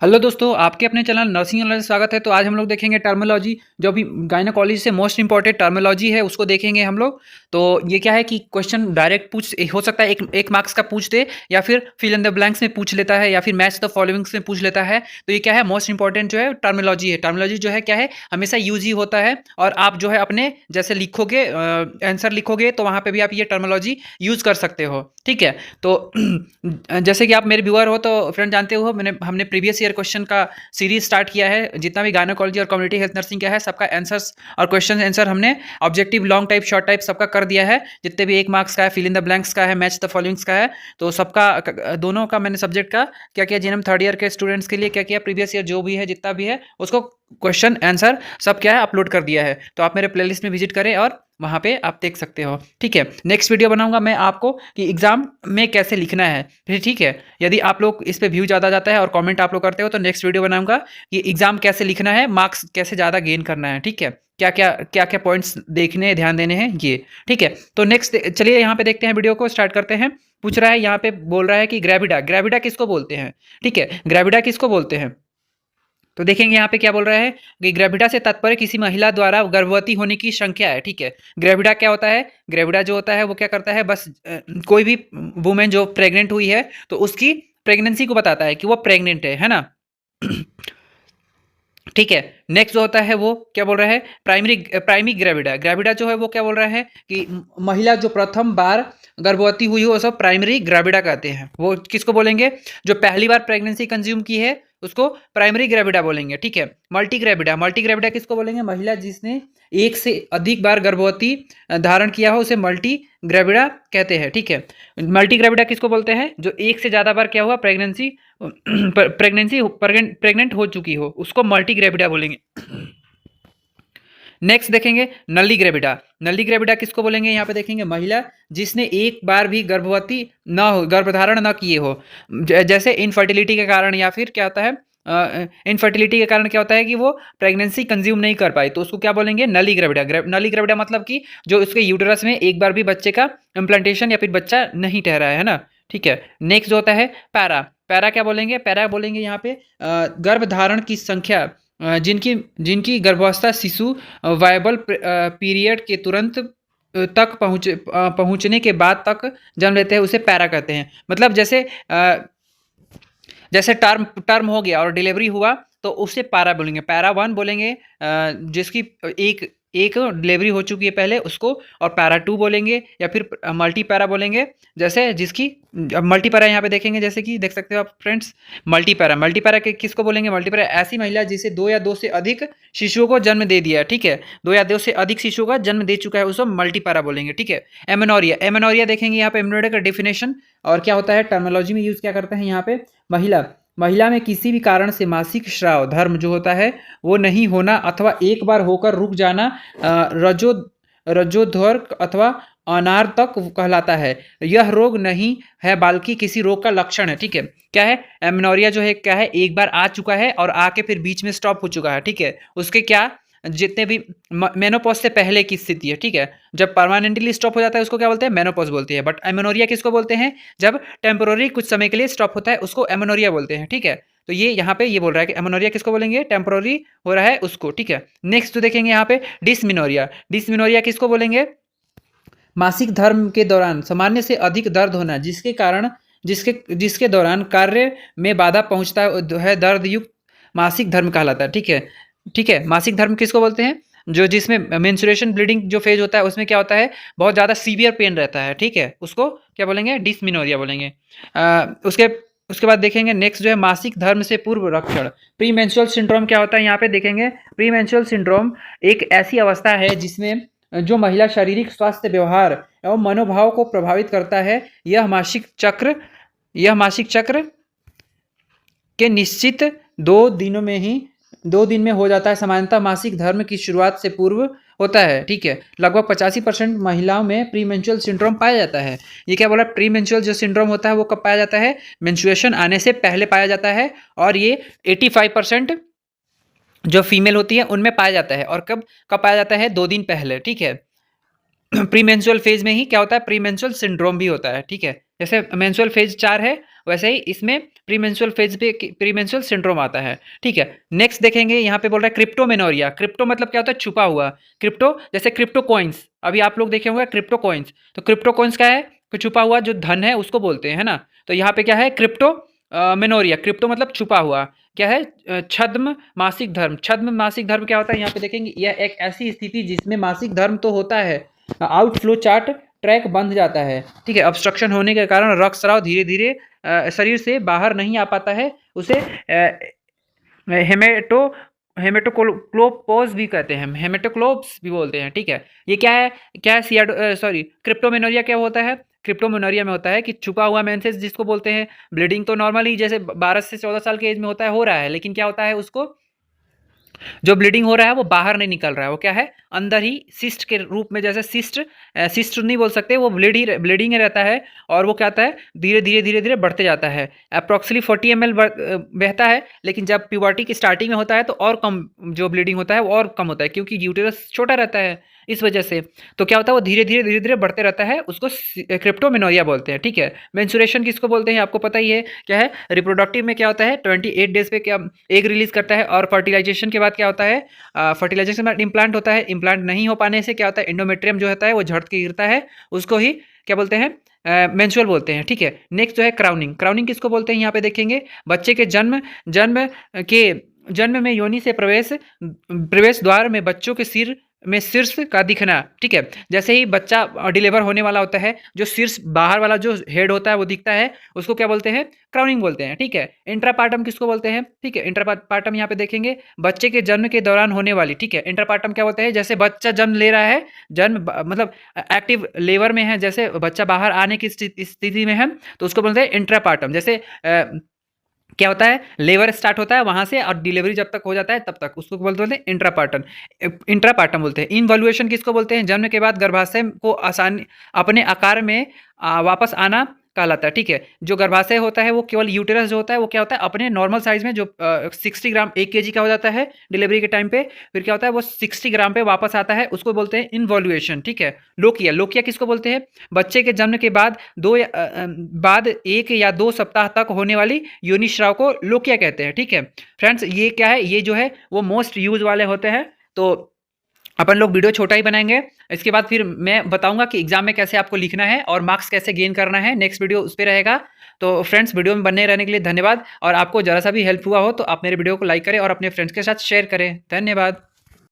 Hello दोस्तों, आपके अपने चैनल नर्सिंग नॉलेज स्वागत है। तो आज हम लोग देखेंगे टर्मिनोलॉजी, जो भी गायनोकोलॉजी से मोस्ट इंपॉर्टेंट टर्मिनोलॉजी है उसको देखेंगे हम लोग। तो ये क्या है कि क्वेश्चन डायरेक्ट पूछ हो सकता है, एक मार्क्स का पूछ दे, या फिर फिल इन द ब्लैंक्स में पूछ लेता है, या फिर मैच द फॉलोइंग्स में पूछ लेता है। तो ये क्या है, मोस्ट इंपॉर्टेंट जो है टर्मिनोलॉजी है। टर्मिनोलॉजी जो है क्या है, हमेशा यूज ही होता है। और आप जो है अपने जैसे लिखोगे, आंसर लिखोगे, तो वहाँ पे भी आप ये टर्मिनोलॉजी यूज कर सकते हो। ठीक है। तो जैसे कि आप मेरे व्यूअर हो तो फ्रेंड जानते हो, हमने प्रीवियस ईयर क्वेश्चन का सीरीज स्टार्ट किया है। जितना भी गायनोकोलॉजी और कम्युनिटी हेल्थ नर्सिंग का है, सबका आंसर्स और क्वेश्चन आंसर हमने objective, long type, short type सबका कर दिया है। जितने भी 1 मार्क्स का है, फिल इन द ब्लैंक्स का है, मैच द फॉलोइंग्स का है, तो सबका दोनों का मैंने सब्जेक्ट का क्या किया, जिन्हें थर्ड ईयर के स्टूडेंट्स के लिए क्या किया, प्रीवियस ईयर जो भी है, जितना भी है, उसको क्वेश्चन आंसर सब क्या है अपलोड कर दिया है। तो आप मेरे प्लेलिस्ट में विजिट करें और वहाँ पे आप देख सकते हो। ठीक है। नेक्स्ट वीडियो बनाऊंगा मैं आपको कि एग्जाम में कैसे लिखना है। फिर ठीक है, यदि आप लोग इस पे व्यू ज़्यादा जाता है और कमेंट आप लोग करते हो, तो नेक्स्ट वीडियो बनाऊंगा कि एग्जाम कैसे लिखना है, मार्क्स कैसे ज़्यादा गेन करना है। ठीक है, क्या क्या पॉइंट्स देखने, ध्यान देने हैं ये। ठीक है। तो नेक्स्ट चलिए यहाँ पे देखते हैं, वीडियो को स्टार्ट करते हैं। पूछ रहा है यहाँ पे, बोल रहा है कि ग्रेविडा, ग्रेविडा किसको बोलते हैं। ठीक है, ग्रेविडा किसको बोलते हैं। तो देखेंगे यहाँ पे क्या बोल रहा है कि ग्रेविडा से तात्पर्य किसी महिला द्वारा गर्भवती होने की संख्या है। ठीक है। ग्रेविडा क्या होता है, ग्रेविडा जो होता है वो क्या करता है, बस कोई भी वुमेन जो प्रेग्नेंट हुई है तो उसकी प्रेगनेंसी को बताता है कि वो प्रेग्नेंट है ना। ठीक है। नेक्स्ट जो होता है वो क्या बोल रहा है, प्राइमरी ग्रेविडा। ग्रेविडा जो है वो क्या बोल रहा है कि महिला जो प्रथम बार गर्भवती हुई हो, वो सब प्राइमरी ग्रेविडा कहते हैं। वो किसको बोलेंगे, जो पहली बार प्रेगनेंसी कंज्यूम की है उसको प्राइमरी ग्रेविडा बोलेंगे। ठीक है। मल्टी ग्रेविडा, मल्टी ग्रेविडा किसको बोलेंगे, महिला जिसने एक से अधिक बार गर्भवती धारण किया हो उसे मल्टी ग्रेविडा कहते हैं। ठीक है। मल्टी ग्रेविडा किसको बोलते हैं, जो एक से ज़्यादा बार क्या हुआ, प्रेग्नेंट हो चुकी हो, उसको मल्टी ग्रेविडा बोलेंगे। नेक्स्ट देखेंगे नल्ली ग्रेविडा। नल्ली ग्रेविडा किसको बोलेंगे, यहाँ पे देखेंगे महिला जिसने एक बार भी गर्भवती ना हो, गर्भधारण ना किए हो, जैसे इनफर्टिलिटी के कारण, या फिर क्या होता है, इनफर्टिलिटी के कारण क्या होता है कि वो प्रेगनेंसी कंज्यूम नहीं कर पाई, तो उसको क्या बोलेंगे, नली ग्रेविडा। नली ग्रेविडा मतलब कि जो उसके यूटरस में एक बार भी बच्चे का इम्प्लांटेशन या फिर बच्चा नहीं ठहरा है ना। ठीक है। नेक्स्ट जो होता है पैरा। पैरा क्या बोलेंगे, पैरा बोलेंगे यहाँ पे गर्भधारण की संख्या, जिनकी जिनकी गर्भावस्था शिशु वायबल पीरियड के तुरंत तक पहुँचने के बाद तक जन्म लेते हैं, उसे पैरा कहते हैं। मतलब जैसे टर्म टर्म हो गया और डिलीवरी हुआ तो उससे पैरा बोलेंगे, पैरा 1 बोलेंगे जिसकी एक एक डिलीवरी हो चुकी है पहले उसको, और पैरा 2 बोलेंगे, या फिर मल्टी पैरा बोलेंगे, जैसे जिसकी मल्टी पैरा यहाँ पे देखेंगे, जैसे कि देख सकते हो आप friends, multi para. Multi para किसको बोलेंगे, मल्टी पैरा ऐसी महिला जिसे 2 या 2 से अधिक शिशुओं को जन्म दे दिया है। ठीक है, 2 या 2 से अधिक शिशुओं का जन्म दे चुका है, उसको मल्टी पैरा बोलेंगे। ठीक है। एमेनोरिया, एमेनोरिया देखेंगे यहाँ पे, एमेनोरिया का डेफिनेशन और क्या होता है, टर्मिनोलॉजी में यूज क्या करते हैं यहाँ पे, महिला महिला में किसी भी कारण से मासिक स्राव धर्म जो होता है वो नहीं होना, अथवा एक बार होकर रुक जाना, रजो रजोध्वर अथवा अनार तक कहलाता है। यह रोग नहीं है बल्कि किसी रोग का लक्षण है। ठीक है। क्या है, एमनोरिया जो है क्या है, एक बार आ चुका है और आके फिर बीच में स्टॉप हो चुका है। ठीक है। उसके क्या, जितने भी मेनोपॉज से पहले की स्थिति है। ठीक है। जब परमानेंटली स्टॉप हो जाता है उसको क्या बोलते हैं, मेनोपॉज बोलते हैं। बट एमेनोरिया किसको बोलते हैं, जब टेम्पोररी कुछ समय के लिए स्टॉप होता है उसको एमेनोरिया बोलते हैं। ठीक है। तो ये यहाँ पे ये बोल रहा है कि एमेनोरिया किसको बोलेंगे, टेम्पोररी हो रहा है उसको। ठीक है। नेक्स्ट तो देखेंगे यहाँ पे डिसमिनोरिया। डिसमिनोरिया किसको बोलेंगे, मासिक धर्म के दौरान सामान्य से अधिक दर्द होना, जिसके कारण जिसके दौरान कार्य में बाधा पहुंचता है, दर्द युक्त मासिक धर्म कहलाता है। ठीक है। ठीक है। मासिक धर्म किसको बोलते हैं, जो जिसमें मेंस्ट्रुएशन ब्लीडिंग जो फेज होता है उसमें क्या होता है, बहुत ज़्यादा सीवियर पेन रहता है। ठीक है, उसको क्या बोलेंगे, डिसमिनोरिया बोलेंगे। उसके उसके बाद देखेंगे नेक्स्ट जो है मासिक धर्म से पूर्व रक्षण। प्री मेंस्ट्रुअल सिंड्रोम क्या होता है, यहाँ पे देखेंगे प्री मेंस्ट्रुअल सिंड्रोम एक ऐसी अवस्था है जिसमें जो महिला शारीरिक स्वास्थ्य, व्यवहार एवं मनोभाव को प्रभावित करता है। यह मासिक चक्र के निश्चित 2 दिन में हो जाता है। सामान्यतः मासिक धर्म की शुरुआत से पूर्व होता है। ठीक है। लगभग 85% महिलाओं में प्री मेंस्ट्रुअल सिंड्रोम पाया जाता है। ये क्या बोला, प्री मेंस्ट्रुअल जो सिंड्रोम होता है वो कब पाया जाता है, मेंस्ट्रुएशन आने से पहले पाया जाता है। और ये 85% जो फीमेल होती है उनमें पाया जाता है। और कब कब पाया जाता है, 2 दिन पहले। ठीक है। प्री मेंस्ट्रुअल फेज में ही क्या होता है, प्री मेंस्ट्रुअल सिंड्रोम भी होता है। ठीक है। जैसे मेंस्ट्रुअल फेज 4 है, वैसे ही इसमें प्रीमेंस्ट्रुअल फेज पे प्रीमेंस्ट्रुअल सिंड्रोम आता है। ठीक है, नेक्स्ट देखेंगे यहाँ पे बोल रहा है क्रिप्टोमेनोरिया। क्रिप्टो मतलब क्या होता है? छुपा हुआ। क्रिप्टो जैसे क्रिप्टो कॉइन्स, अभी आप लोग देखे होंगे क्रिप्टो कॉइन्स। तो क्रिप्टो कॉइन्स क्या है? कि छुपा हुआ जो धन है उसको बोलते हैं, है ना। तो यहाँ पे क्या है? क्रिप्टो मेनोरिया। क्रिप्टो मतलब छुपा हुआ। क्या है? छद्म मासिक धर्म। छद्म मासिक धर्म क्या होता है? यहाँ पे देखेंगे, यह एक ऐसी स्थिति जिसमें मासिक धर्म तो होता है, आउटफ्लो चार्ट ट्रैक बंध जाता है। ठीक है, ऑब्स्ट्रक्शन होने के कारण रक्तस्राव धीरे धीरे शरीर से बाहर नहीं आ पाता है, उसे हेमेटो हेमेटोक्लोपोज भी कहते हैं, हेमेटोक्लोप्स भी बोलते हैं। ठीक है, ये क्या है? क्या है? सॉरी, क्रिप्टोमेनोरिया क्या होता है? क्रिप्टोमेनोरिया में होता है कि छुपा हुआ मेंसेस जिसको बोलते हैं। ब्लीडिंग तो नॉर्मली जैसे 12 से 14 साल के एज में होता है, हो रहा है, लेकिन क्या होता है? उसको जो ब्लीडिंग हो रहा है वो बाहर नहीं निकल रहा है, वो क्या है? अंदर ही सिस्ट के रूप में, जैसे सिस्ट नहीं बोल सकते, वो ब्लीडिंग रहता है। और वो क्या होता है? धीरे धीरे बढ़ते जाता है। अप्रॉक्सिमली 40 ml बहता है, लेकिन जब प्यूबर्टी की स्टार्टिंग में होता है तो और कम जो ब्लीडिंग होता है वो और कम होता है, क्योंकि यूटेरस छोटा रहता है इस वजह से। तो क्या होता है? वो धीरे धीरे बढ़ते रहता है, उसको क्रिप्टोमेनोरिया बोलते हैं। ठीक है, मेंस्ट्रुएशन किसको बोलते हैं? आपको पता ही है क्या है। रिप्रोडक्टिव में क्या होता है? 28 डेज पे क्या एग रिलीज करता है, और फर्टिलाइजेशन के बाद क्या होता है? फर्टिलाइजेशन के बाद इम्प्लांट होता है। इम्प्लांट नहीं हो पाने से क्या होता है? एंडोमेट्रियम जो होता है वो झड़ के गिरता है, उसको ही क्या बोलते हैं? मेंस्ट्रुअल बोलते हैं। ठीक है, नेक्स्ट जो है क्राउनिंग। क्राउनिंग किसको बोलते हैं? यहाँ पे देखेंगे, बच्चे के जन्म के जन्म में योनि से प्रवेश द्वार में बच्चों के सिर में शीर्ष का दिखना। ठीक है, जैसे ही बच्चा डिलीवर होने वाला होता है, जो शीर्ष बाहर वाला जो हेड होता है वो दिखता है, उसको क्या बोलते हैं? क्राउनिंग बोलते हैं। ठीक है, इंट्रापार्टम किसको बोलते हैं? ठीक है, इंट्रापार्टम यहाँ पे देखेंगे, बच्चे के जन्म के दौरान होने वाली। ठीक है, इंट्रापार्टम क्या बोलते हैं? जैसे बच्चा जन्म ले रहा है, मतलब एक्टिव लेबर में है, जैसे बच्चा बाहर आने की स्थिति में है, तो उसको बोलते हैं इंट्रापार्टम। जैसे क्या होता है? लेबर स्टार्ट होता है वहां से, और डिलीवरी जब तक हो जाता है तब तक, उसको बोलते हैं इंट्रापार्टम। इंट्रापार्टम बोलते हैं। इनवॉल्यूशन किसको बोलते हैं? जन्म के बाद गर्भाशय को आसानी अपने आकार में वापस आना कहलाता है। ठीक है, जो गर्भाशय होता है वो केवल यूटेरस जो होता है वो क्या होता है? अपने नॉर्मल साइज में जो 60 ग्राम 1 kg का हो जाता है डिलीवरी के टाइम पे, फिर क्या होता है? वो 60 ग्राम पे वापस आता है, उसको बोलते हैं इनवॉल्यूएशन। ठीक है, लोकिया। लोकिया किसको बोलते हैं? बच्चे के जन्म के बाद बाद 1 या 2 सप्ताह तक होने वाली योनिस्राव को लोकिया कहते हैं। ठीक है फ्रेंड्स, ये क्या है? ये जो है वो मोस्ट यूज वाले होते हैं। तो अपन लोग वीडियो छोटा ही बनाएंगे, इसके बाद फिर मैं बताऊंगा कि एग्जाम में कैसे आपको लिखना है और मार्क्स कैसे गेन करना है। नेक्स्ट वीडियो उस पर रहेगा। तो फ्रेंड्स, वीडियो में बने रहने के लिए धन्यवाद, और आपको जरा सा भी हेल्प हुआ हो तो आप मेरे वीडियो को लाइक करें और अपने फ्रेंड्स के साथ शेयर करें। धन्यवाद।